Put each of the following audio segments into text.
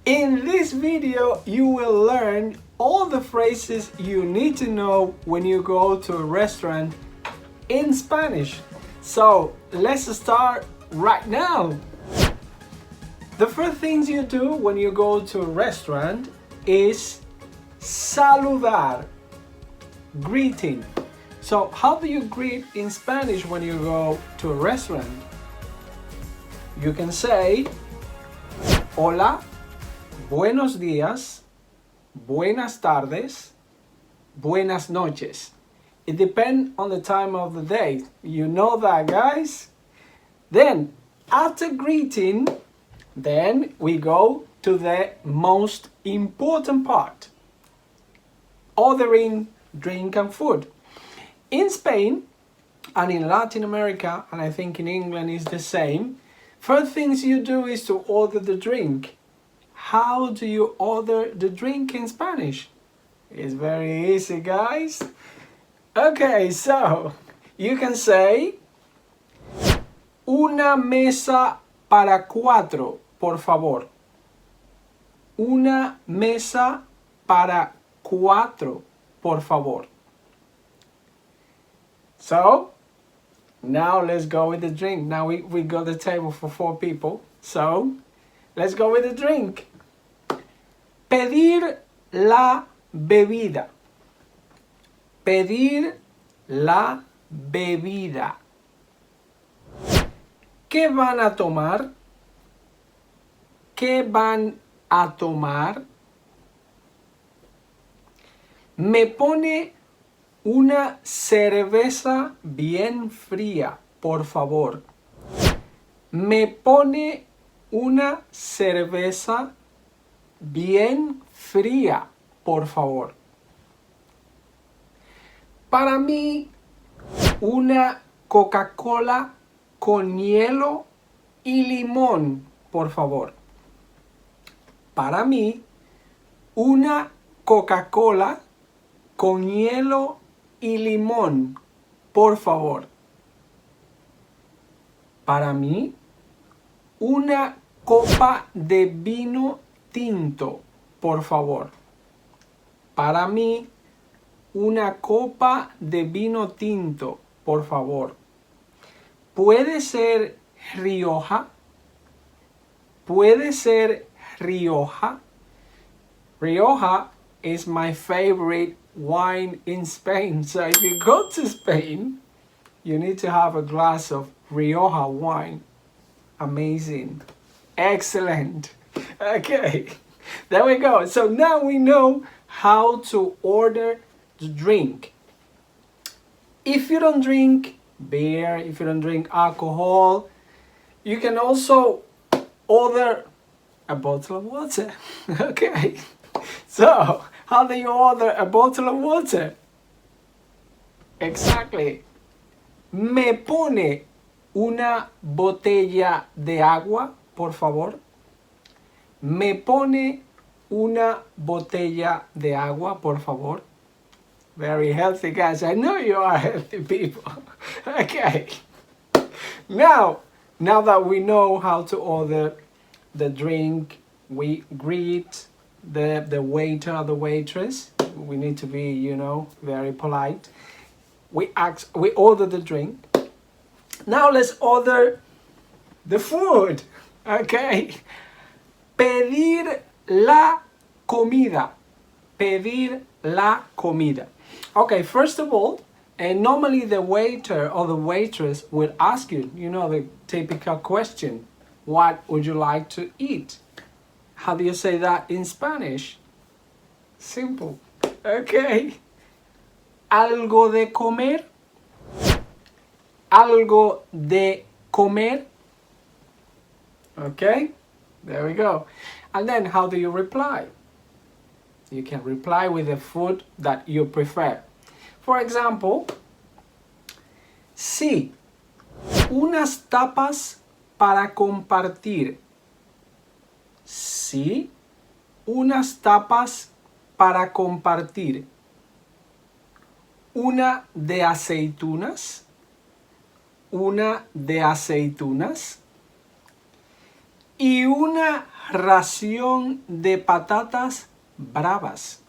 In this video, you will learn all the phrases you need to know when you go to a restaurant in Spanish. So let's start right now. The first things you do when you go to a restaurant is saludar, greeting. So how do you greet in Spanish when you go to a restaurant? You can say hola, buenos días, buenas tardes, buenas noches. It depends on the time of the day. You know that, guys? Then, after greeting, then we go to the most important part. Ordering drink and food. In Spain and in Latin America, and I think in England is the same, first things you do is to order the drink. How do you order the drink in Spanish? It's very easy, guys. Okay, so you can say una mesa para cuatro, por favor. Una mesa para cuatro, por favor. So, now let's go with the drink. Now we got the table for 4 people. So, let's go with the drink. Pedir la bebida. Pedir la bebida. ¿Qué van a tomar? ¿Qué van a tomar? Me pone una cerveza bien fría, por favor. Me pone una cerveza bien fría, por favor. Para mí, una Coca-Cola con hielo y limón, por favor. Para mí, una Coca-Cola con hielo y limón, por favor. Para mí, una copa de vino tinto, por favor. Para mí, una copa de vino tinto, por favor. ¿Puede ser Rioja? ¿Puede ser Rioja? Rioja is my favorite wine in Spain. So if you go to Spain, you need to have a glass of Rioja wine. Amazing. Excellent. Okay, there we go. So now we know how to order the drink. If you don't drink beer, if you don't drink alcohol, you can also order a bottle of water. Okay, so how do you order a bottle of water? Exactly. ¿Me pone una botella de agua, por favor? ¿Me pone una botella de agua, por favor? Very healthy, guys. I know you are healthy people. Okay. Now that we know how to order the drink, we greet the waiter or the waitress. We need to be, very polite. We order the drink. Now let's order the food. Okay. Pedir la comida. Pedir la comida. Okay, first of all, normally the waiter or the waitress will ask you, the typical question, what would you like to eat? How do you say that in Spanish? Simple. Okay. Algo de comer. Algo de comer. Okay, there we go. And then how do you reply? You can reply with the food that you prefer. For example, sí, unas tapas para compartir. Sí, unas tapas para compartir. Una de aceitunas. Una de aceitunas. Y una ración de patatas bravas.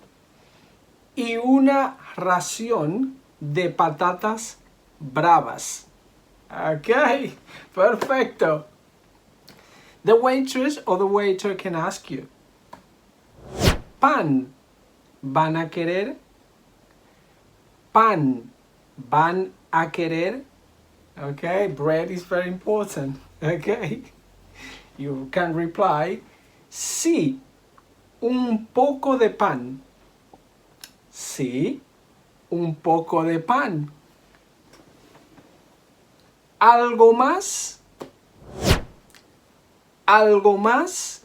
Y una ración de patatas bravas. Okay, perfecto. The waitress or the waiter can ask you, ¿pan van a querer? ¿Pan van a querer? Okay, bread is very important. Okay, you can reply, sí, un poco de pan. Sí, un poco de pan. ¿Algo más? ¿Algo más?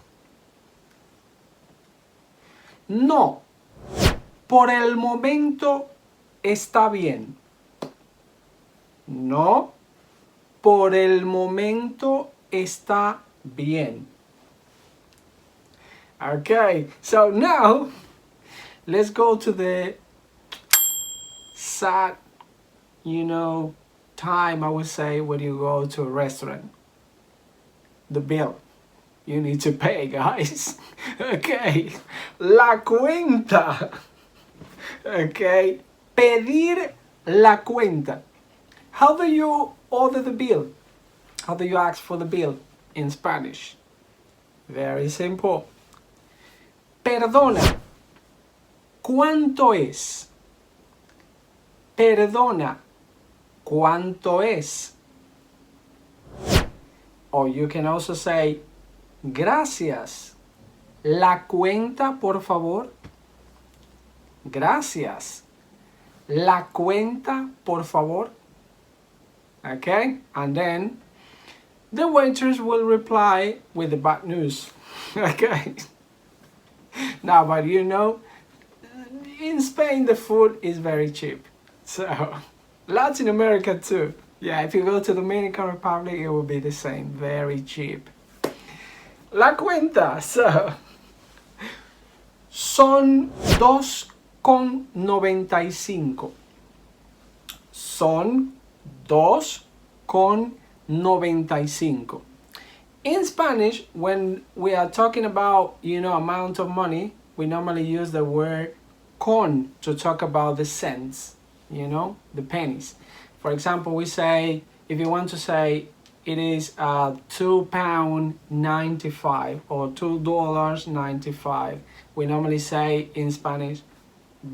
No, por el momento está bien. No, por el momento está bien. Okay, so now let's go to the sad, time, I would say, when you go to a restaurant. The bill. You need to pay, guys. Okay. La cuenta. Okay. Pedir la cuenta. How do you order the bill? How do you ask for the bill in Spanish? Very simple. Perdona. ¿Cuánto es? Perdona. ¿Cuánto es? Or you can also say, gracias. La cuenta, por favor. Gracias. La cuenta, por favor. Okay? And then the waiters will reply with the bad news. Okay? Now, but in Spain the food is very cheap. So, Latin America too. Yeah, if you go to Dominican Republic, it will be the same. Very cheap. La cuenta. So, son 2,95. Son 2,95. In Spanish, when we are talking about, amount of money, we normally use the word con to talk about the cents, the pennies. For example, we say, if you want to say it is £2.95 or $2.95, we normally say in Spanish,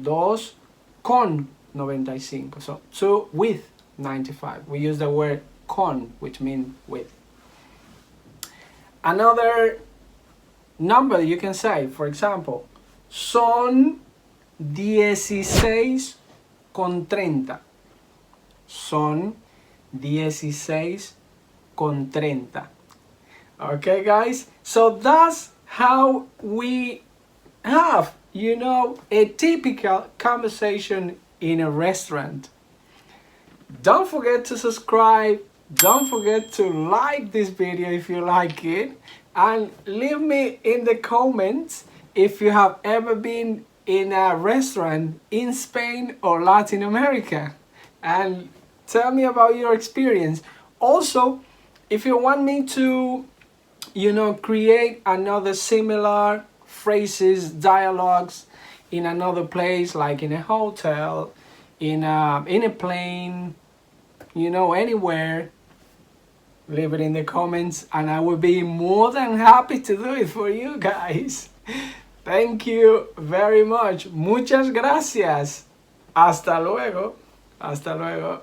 2,95. So 2 with 95. We use the word con, which means with. Another number you can say, for example, son 16,30. Son 16,30. Okay, guys? So that's how we have, a typical conversation in a restaurant. Don't forget to subscribe. Don't forget to like this video if you like it. And leave me in the comments if you have ever been in a restaurant in Spain or Latin America. And tell me about your experience. Also, if you want me to, create another similar phrases, dialogues in another place, like in a hotel, in a plane, anywhere, leave it in the comments and I will be more than happy to do it for you guys. Thank you very much. Muchas gracias. Hasta luego. Hasta luego.